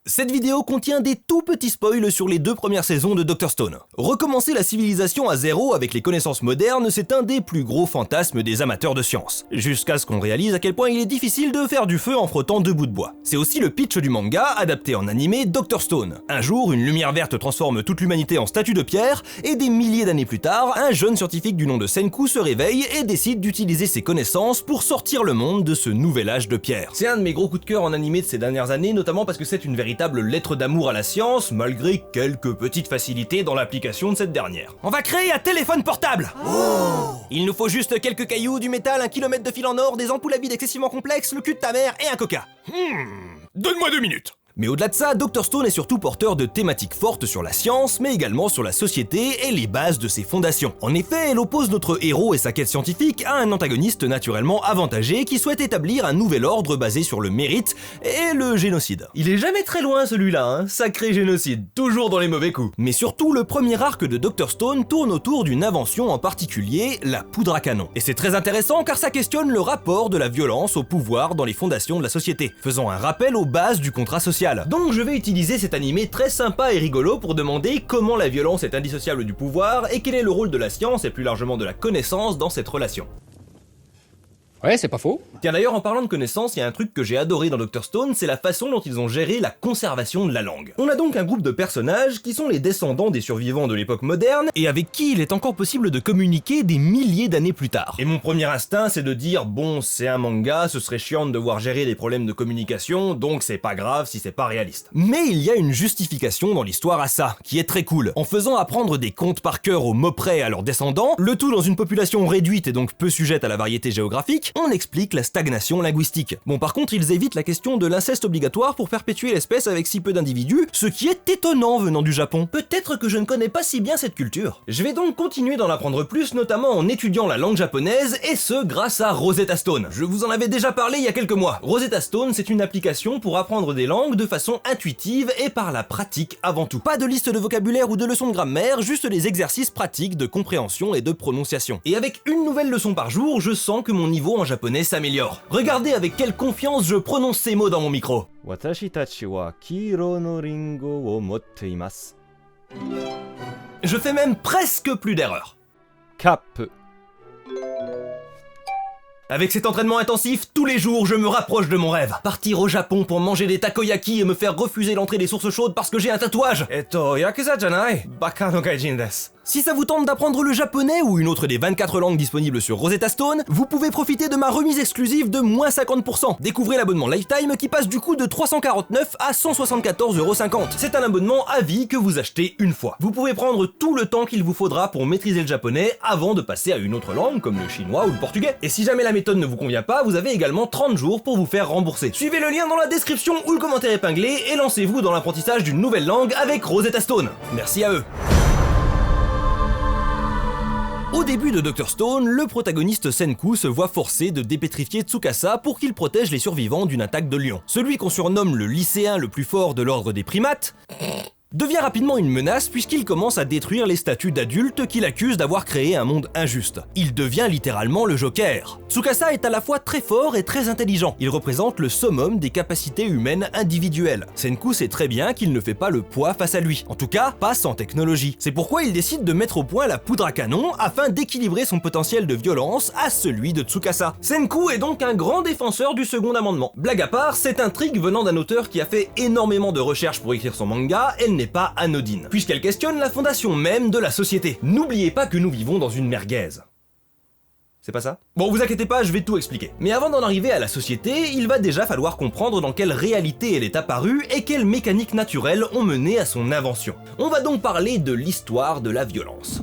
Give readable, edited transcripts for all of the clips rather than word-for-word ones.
Cette vidéo contient des tout petits spoils sur les 2 premières saisons de Dr Stone. Recommencer la civilisation à zéro avec les connaissances modernes, c'est un des plus gros fantasmes des amateurs de science. Jusqu'à ce qu'on réalise à quel point il est difficile de faire du feu en frottant 2 bouts de bois. C'est aussi le pitch du manga, adapté en animé Dr Stone. Un jour, une lumière verte transforme toute l'humanité en statue de pierre, et des milliers d'années plus tard, un jeune scientifique du nom de Senku se réveille et décide d'utiliser ses connaissances pour sortir le monde de ce nouvel âge de pierre. C'est un de mes gros coups de cœur en animé de ces dernières années, notamment parce que c'est une véritable lettre d'amour à la science, malgré quelques petites facilités dans l'application de cette dernière. On va créer un téléphone portable. Il nous faut juste quelques cailloux, du métal, 1 kilomètre de fil en or, des ampoules à vide excessivement complexes, le cul de ta mère et un coca. Donne-moi 2 minutes. Mais au-delà de ça, Dr Stone est surtout porteur de thématiques fortes sur la science, mais également sur la société et les bases de ses fondations. En effet, elle oppose notre héros et sa quête scientifique à un antagoniste naturellement avantagé qui souhaite établir un nouvel ordre basé sur le mérite et le génocide. Il est jamais très loin celui-là, hein, sacré génocide, toujours dans les mauvais coups. Mais surtout, le premier arc de Dr Stone tourne autour d'une invention en particulier, la poudre à canon. Et c'est très intéressant car ça questionne le rapport de la violence au pouvoir dans les fondations de la société, faisant un rappel aux bases du contrat social. Donc je vais utiliser cet animé très sympa et rigolo pour demander comment la violence est indissociable du pouvoir et quel est le rôle de la science et plus largement de la connaissance dans cette relation. Ouais, c'est pas faux. Tiens d'ailleurs, en parlant de connaissances, il y a un truc que j'ai adoré dans Dr Stone, c'est la façon dont ils ont géré la conservation de la langue. On a donc un groupe de personnages qui sont les descendants des survivants de l'époque moderne et avec qui il est encore possible de communiquer des milliers d'années plus tard. Et mon premier instinct, c'est de dire bon, c'est un manga, ce serait chiant de devoir gérer des problèmes de communication, donc c'est pas grave si c'est pas réaliste. Mais il y a une justification dans l'histoire à ça, qui est très cool. En faisant apprendre des contes par cœur aux mots près à leurs descendants, le tout dans une population réduite et donc peu sujette à la variété géographique, on explique la stagnation linguistique. Bon, par contre, ils évitent la question de l'inceste obligatoire pour perpétuer l'espèce avec si peu d'individus, ce qui est étonnant venant du Japon. Peut-être que je ne connais pas si bien cette culture. Je vais donc continuer d'en apprendre plus, notamment en étudiant la langue japonaise, et ce grâce à Rosetta Stone. Je vous en avais déjà parlé il y a quelques mois. Rosetta Stone, c'est une application pour apprendre des langues de façon intuitive et par la pratique avant tout. Pas de liste de vocabulaire ou de leçons de grammaire, juste des exercices pratiques de compréhension et de prononciation. Et avec une nouvelle leçon par jour, je sens que mon niveau en japonais s'améliore. Regardez avec quelle confiance je prononce ces mots dans mon micro. Je fais même presque plus d'erreurs. Cap. Avec cet entraînement intensif, tous les jours, je me rapproche de mon rêve. Partir au Japon pour manger des takoyaki et me faire refuser l'entrée des sources chaudes parce que j'ai un tatouage. Yakuza janai, baka no gaijin desu. Si ça vous tente d'apprendre le japonais ou une autre des 24 langues disponibles sur Rosetta Stone, vous pouvez profiter de ma remise exclusive de moins 50%. Découvrez l'abonnement Lifetime qui passe du coup de 349 à 174,50€. C'est un abonnement à vie que vous achetez une fois. Vous pouvez prendre tout le temps qu'il vous faudra pour maîtriser le japonais avant de passer à une autre langue comme le chinois ou le portugais. Et si jamais la méthode ne vous convient pas, vous avez également 30 jours pour vous faire rembourser. Suivez le lien dans la description ou le commentaire épinglé et lancez-vous dans l'apprentissage d'une nouvelle langue avec Rosetta Stone. Merci à eux. Au début de Dr Stone, le protagoniste Senku se voit forcé de dépétrifier Tsukasa pour qu'il protège les survivants d'une attaque de lion. Celui qu'on surnomme le lycéen le plus fort de l'ordre des primates devient rapidement une menace puisqu'il commence à détruire les statues d'adultes qu'il accuse d'avoir créé un monde injuste. Il devient littéralement le Joker. Tsukasa est à la fois très fort et très intelligent. Il représente le summum des capacités humaines individuelles. Senku sait très bien qu'il ne fait pas le poids face à lui. En tout cas, pas sans technologie. C'est pourquoi il décide de mettre au point la poudre à canon afin d'équilibrer son potentiel de violence à celui de Tsukasa. Senku est donc un grand défenseur du second amendement. Blague à part, cette intrigue venant d'un auteur qui a fait énormément de recherches pour écrire son manga, elle n'est pas anodine, puisqu'elle questionne la fondation même de la société. N'oubliez pas que nous vivons dans une merguez. C'est pas ça? Bon, vous inquiétez pas, je vais tout expliquer. Mais avant d'en arriver à la société, il va déjà falloir comprendre dans quelle réalité elle est apparue et quelles mécaniques naturelles ont mené à son invention. On va donc parler de l'histoire de la violence.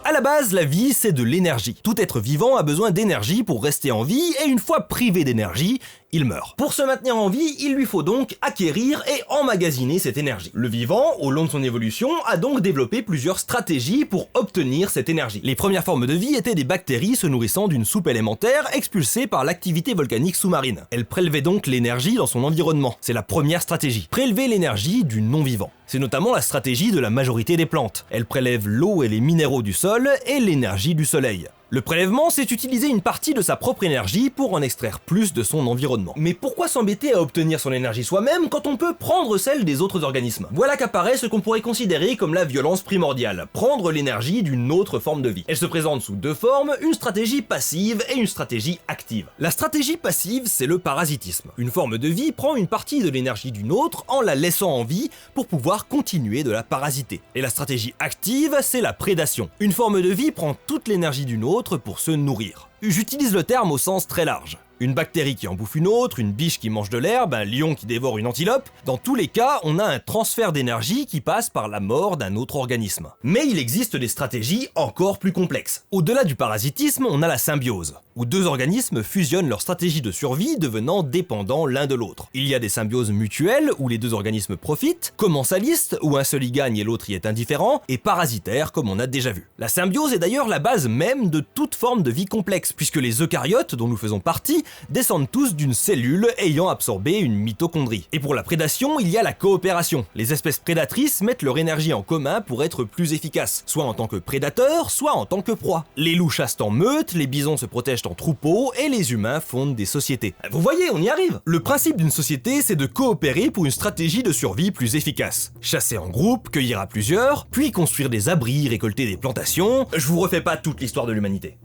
À la base, la vie, c'est de l'énergie. Tout être vivant a besoin d'énergie pour rester en vie, et une fois privé d'énergie, il meurt. Pour se maintenir en vie, il lui faut donc acquérir et emmagasiner cette énergie. Le vivant, au long de son évolution, a donc développé plusieurs stratégies pour obtenir cette énergie. Les premières formes de vie étaient des bactéries se nourrissant d'une soupe élémentaire expulsée par l'activité volcanique sous-marine. Elles prélevaient donc l'énergie dans son environnement. C'est la première stratégie. Prélever l'énergie du non-vivant. C'est notamment la stratégie de la majorité des plantes. Elles prélèvent l'eau et les minéraux du sol et l'énergie du soleil. Le prélèvement, c'est utiliser une partie de sa propre énergie pour en extraire plus de son environnement. Mais pourquoi s'embêter à obtenir son énergie soi-même quand on peut prendre celle des autres organismes? Voilà qu'apparaît ce qu'on pourrait considérer comme la violence primordiale, prendre l'énergie d'une autre forme de vie. Elle se présente sous deux formes, une stratégie passive et une stratégie active. La stratégie passive, c'est le parasitisme. Une forme de vie prend une partie de l'énergie d'une autre en la laissant en vie pour pouvoir continuer de la parasiter. Et la stratégie active, c'est la prédation. Une forme de vie prend toute l'énergie d'une autre pour se nourrir. J'utilise le terme au sens très large. Une bactérie qui en bouffe une autre, une biche qui mange de l'herbe, un lion qui dévore une antilope, dans tous les cas, on a un transfert d'énergie qui passe par la mort d'un autre organisme. Mais il existe des stratégies encore plus complexes. Au-delà du parasitisme, on a la symbiose, où deux organismes fusionnent leur stratégie de survie devenant dépendants l'un de l'autre. Il y a des symbioses mutuelles, où les deux organismes profitent, commensalistes, où un seul y gagne et l'autre y est indifférent, et parasitaires, comme on a déjà vu. La symbiose est d'ailleurs la base même de toute forme de vie complexe, puisque les eucaryotes, dont nous faisons partie, descendent tous d'une cellule ayant absorbé une mitochondrie. Et pour la prédation, il y a la coopération. Les espèces prédatrices mettent leur énergie en commun pour être plus efficaces, soit en tant que prédateurs, soit en tant que proie. Les loups chassent en meute, les bisons se protègent en troupeaux, et les humains fondent des sociétés. Vous voyez, on y arrive! Le principe d'une société, c'est de coopérer pour une stratégie de survie plus efficace. Chasser en groupe, cueillir à plusieurs, puis construire des abris, récolter des plantations. Je vous refais pas toute l'histoire de l'humanité.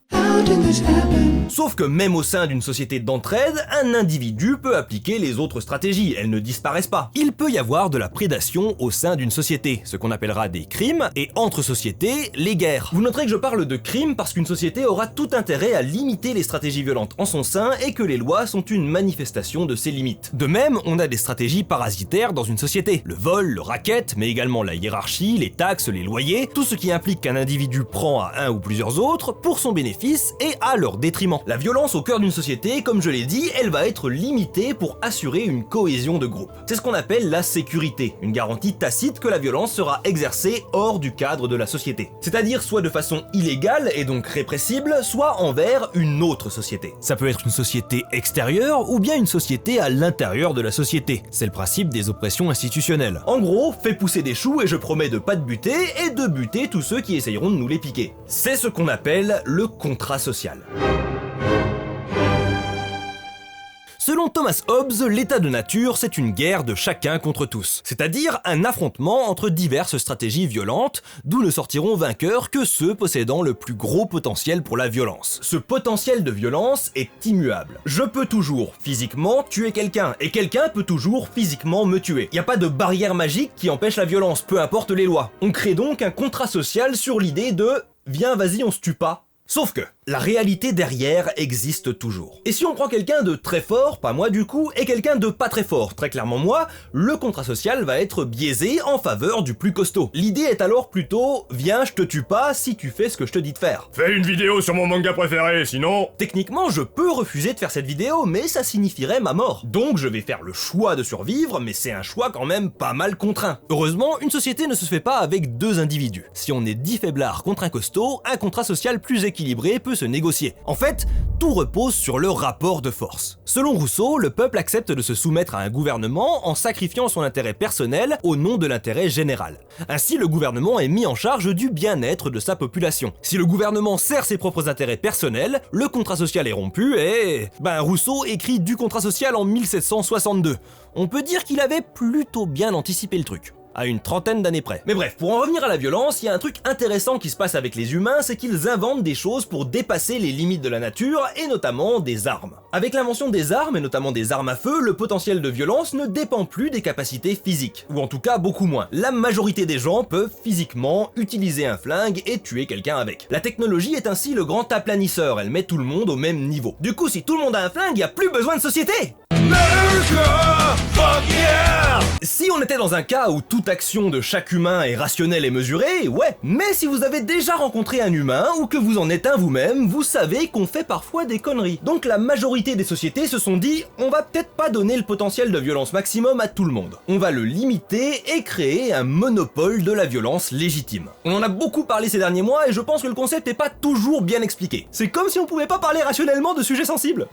Sauf que même au sein d'une société d'entraide, un individu peut appliquer les autres stratégies, elles ne disparaissent pas. Il peut y avoir de la prédation au sein d'une société, ce qu'on appellera des crimes, et entre sociétés, les guerres. Vous noterez que je parle de crimes parce qu'une société aura tout intérêt à limiter les stratégies violentes en son sein et que les lois sont une manifestation de ces limites. De même, on a des stratégies parasitaires dans une société. Le vol, le racket, mais également la hiérarchie, les taxes, les loyers, tout ce qui implique qu'un individu prend à un ou plusieurs autres pour son bénéfice et à leur détriment. La violence au cœur d'une société, comme je l'ai dit, elle va être limitée pour assurer une cohésion de groupe. C'est ce qu'on appelle la sécurité, une garantie tacite que la violence sera exercée hors du cadre de la société. C'est-à-dire soit de façon illégale et donc répressible, soit envers une autre société. Ça peut être une société extérieure ou bien une société à l'intérieur de la société. C'est le principe des oppressions institutionnelles. En gros, fais pousser des choux et je promets de pas te buter et de buter tous ceux qui essayeront de nous les piquer. C'est ce qu'on appelle le contrat social. Selon Thomas Hobbes, l'état de nature, c'est une guerre de chacun contre tous, c'est-à-dire un affrontement entre diverses stratégies violentes, d'où ne sortiront vainqueurs que ceux possédant le plus gros potentiel pour la violence. Ce potentiel de violence est immuable. Je peux toujours physiquement tuer quelqu'un, et quelqu'un peut toujours physiquement me tuer. Il n'y a pas de barrière magique qui empêche la violence, peu importe les lois. On crée donc un contrat social sur l'idée de « viens, vas-y, on se tue pas ». Sauf que la réalité derrière existe toujours. Et si on prend quelqu'un de très fort, pas moi du coup, et quelqu'un de pas très fort, très clairement moi, le contrat social va être biaisé en faveur du plus costaud. L'idée est alors plutôt, viens, je te tue pas si tu fais ce que je te dis de faire. Fais une vidéo sur mon manga préféré, sinon... Techniquement, je peux refuser de faire cette vidéo, mais ça signifierait ma mort. Donc je vais faire le choix de survivre, mais c'est un choix quand même pas mal contraint. Heureusement, une société ne se fait pas avec deux individus. Si on est 10 faiblards contre un costaud, un contrat social plus équilibré peut se négocier. En fait, tout repose sur le rapport de force. Selon Rousseau, le peuple accepte de se soumettre à un gouvernement en sacrifiant son intérêt personnel au nom de l'intérêt général. Ainsi, le gouvernement est mis en charge du bien-être de sa population. Si le gouvernement sert ses propres intérêts personnels, le contrat social est rompu et... Rousseau écrit du contrat social en 1762. On peut dire qu'il avait plutôt bien anticipé le truc. À une trentaine d'années près. Mais bref, pour en revenir à la violence, il y a un truc intéressant qui se passe avec les humains, c'est qu'ils inventent des choses pour dépasser les limites de la nature, et notamment des armes. Avec l'invention des armes, et notamment des armes à feu, le potentiel de violence ne dépend plus des capacités physiques, ou en tout cas beaucoup moins. La majorité des gens peuvent physiquement utiliser un flingue et tuer quelqu'un avec. La technologie est ainsi le grand aplanisseur, elle met tout le monde au même niveau. Du coup, si tout le monde a un flingue, il n'y a plus besoin de société. Si on était dans un cas où toute action de chaque humain est rationnelle et mesurée, ouais. Mais si vous avez déjà rencontré un humain ou que vous en êtes un vous-même, vous savez qu'on fait parfois des conneries. Donc la majorité des sociétés se sont dit, on va peut-être pas donner le potentiel de violence maximum à tout le monde. On va le limiter et créer un monopole de la violence légitime. On en a beaucoup parlé ces derniers mois et je pense que le concept n'est pas toujours bien expliqué. C'est comme si on pouvait pas parler rationnellement de sujets sensibles.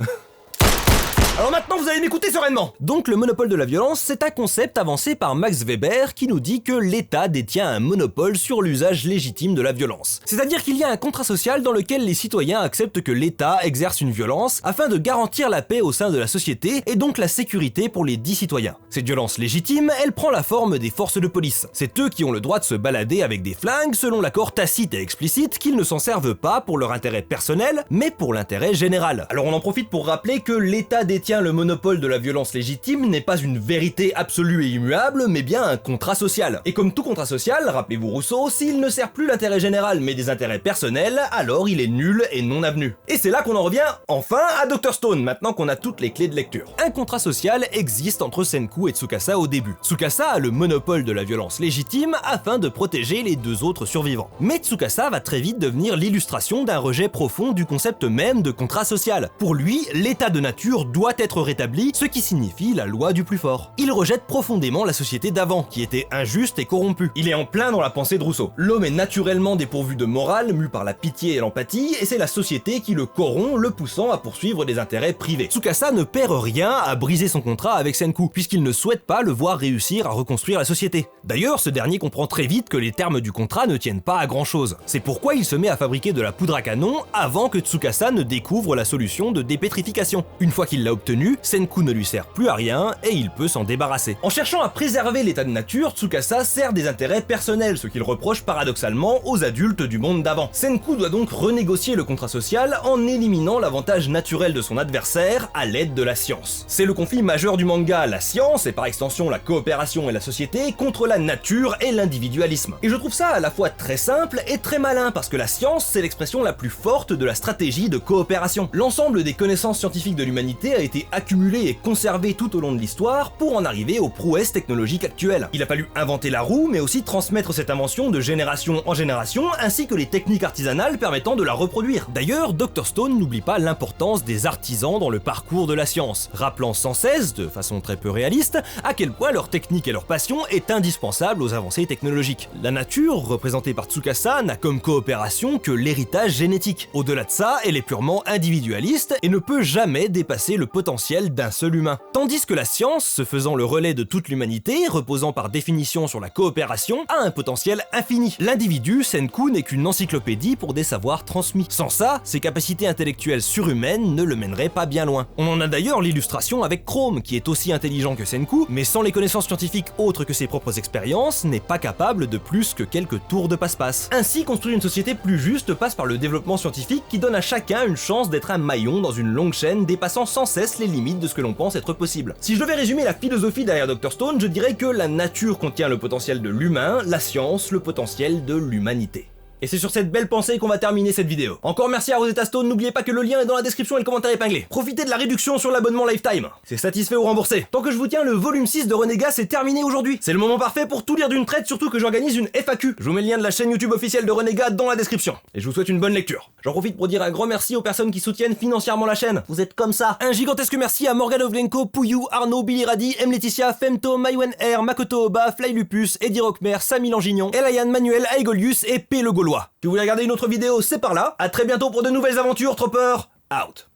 Alors maintenant vous allez m'écouter sereinement. Donc le monopole de la violence, c'est un concept avancé par Max Weber qui nous dit que l'État détient un monopole sur l'usage légitime de la violence. C'est-à-dire qu'il y a un contrat social dans lequel les citoyens acceptent que l'État exerce une violence afin de garantir la paix au sein de la société et donc la sécurité pour les dits citoyens. Cette violence légitime, elle prend la forme des forces de police. C'est eux qui ont le droit de se balader avec des flingues selon l'accord tacite et explicite qu'ils ne s'en servent pas pour leur intérêt personnel, mais pour l'intérêt général. Alors on en profite pour rappeler que l'État détient le monopole de la violence légitime n'est pas une vérité absolue et immuable, mais bien un contrat social. Et comme tout contrat social, rappelez-vous Rousseau, s'il ne sert plus l'intérêt général mais des intérêts personnels, alors il est nul et non avenu. Et c'est là qu'on en revient enfin à Dr Stone, maintenant qu'on a toutes les clés de lecture. Un contrat social existe entre Senku et Tsukasa au début. Tsukasa a le monopole de la violence légitime afin de protéger les deux autres survivants. Mais Tsukasa va très vite devenir l'illustration d'un rejet profond du concept même de contrat social. Pour lui, l'état de nature doit être rétabli, ce qui signifie la loi du plus fort. Il rejette profondément la société d'avant, qui était injuste et corrompue. Il est en plein dans la pensée de Rousseau. L'homme est naturellement dépourvu de morale, mu par la pitié et l'empathie, et c'est la société qui le corrompt, le poussant à poursuivre des intérêts privés. Tsukasa ne perd rien à briser son contrat avec Senku, puisqu'il ne souhaite pas le voir réussir à reconstruire la société. D'ailleurs, ce dernier comprend très vite que les termes du contrat ne tiennent pas à grand chose. C'est pourquoi il se met à fabriquer de la poudre à canon avant que Tsukasa ne découvre la solution de dépétrification. Une fois qu'il l'a obtenue, Senku ne lui sert plus à rien et il peut s'en débarrasser. En cherchant à préserver l'état de nature, Tsukasa sert des intérêts personnels, ce qu'il reproche paradoxalement aux adultes du monde d'avant. Senku doit donc renégocier le contrat social en éliminant l'avantage naturel de son adversaire à l'aide de la science. C'est le conflit majeur du manga, la science et par extension la coopération et la société contre la nature et l'individualisme. Et je trouve ça à la fois très simple et très malin parce que la science c'est l'expression la plus forte de la stratégie de coopération. L'ensemble des connaissances scientifiques de l'humanité a été accumulé et conservé tout au long de l'histoire pour en arriver aux prouesses technologiques actuelles. Il a fallu inventer la roue mais aussi transmettre cette invention de génération en génération ainsi que les techniques artisanales permettant de la reproduire. D'ailleurs, Dr Stone n'oublie pas l'importance des artisans dans le parcours de la science, rappelant sans cesse, de façon très peu réaliste, à quel point leur technique et leur passion est indispensable aux avancées technologiques. La nature, représentée par Tsukasa, n'a comme coopération que l'héritage génétique. Au-delà de ça, elle est purement individualiste et ne peut jamais dépasser le potentiel d'un seul humain. Tandis que la science, se faisant le relais de toute l'humanité, reposant par définition sur la coopération, a un potentiel infini. L'individu, Senku, n'est qu'une encyclopédie pour des savoirs transmis. Sans ça, ses capacités intellectuelles surhumaines ne le mèneraient pas bien loin. On en a d'ailleurs l'illustration avec Chrome, qui est aussi intelligent que Senku, mais sans les connaissances scientifiques autres que ses propres expériences, n'est pas capable de plus que quelques tours de passe-passe. Ainsi, construire une société plus juste passe par le développement scientifique qui donne à chacun une chance d'être un maillon dans une longue chaîne dépassant sans cesse les limites de ce que l'on pense être possible. Si je devais résumer la philosophie derrière Dr Stone, je dirais que la nature contient le potentiel de l'humain, la science le potentiel de l'humanité. Et c'est sur cette belle pensée qu'on va terminer cette vidéo. Encore merci à Rosetta Stone, n'oubliez pas que le lien est dans la description et le commentaire épinglé. Profitez de la réduction sur l'abonnement Lifetime. C'est satisfait ou remboursé. Tant que je vous tiens, le volume 6 de Renégat c'est terminé aujourd'hui. C'est le moment parfait pour tout lire d'une traite, surtout que j'organise une FAQ. Je vous mets le lien de la chaîne YouTube officielle de Renégat dans la description. Et je vous souhaite une bonne lecture. J'en profite pour dire un grand merci aux personnes qui soutiennent financièrement la chaîne. Vous êtes comme ça. Un gigantesque merci à Morgan Ovlenko, Pouillou, Arnaud, Billy Radi, M. Laetitia, Femto, Maïwen R, Makoto Oba, Fly Lupus, Eddie Rockmer, Samy Langignon, Elayan, Manuel, Aegolius et P. le Gaulois. Si vous voulez regarder une autre vidéo, c'est par là. À très bientôt pour de nouvelles aventures, Tropper. Out.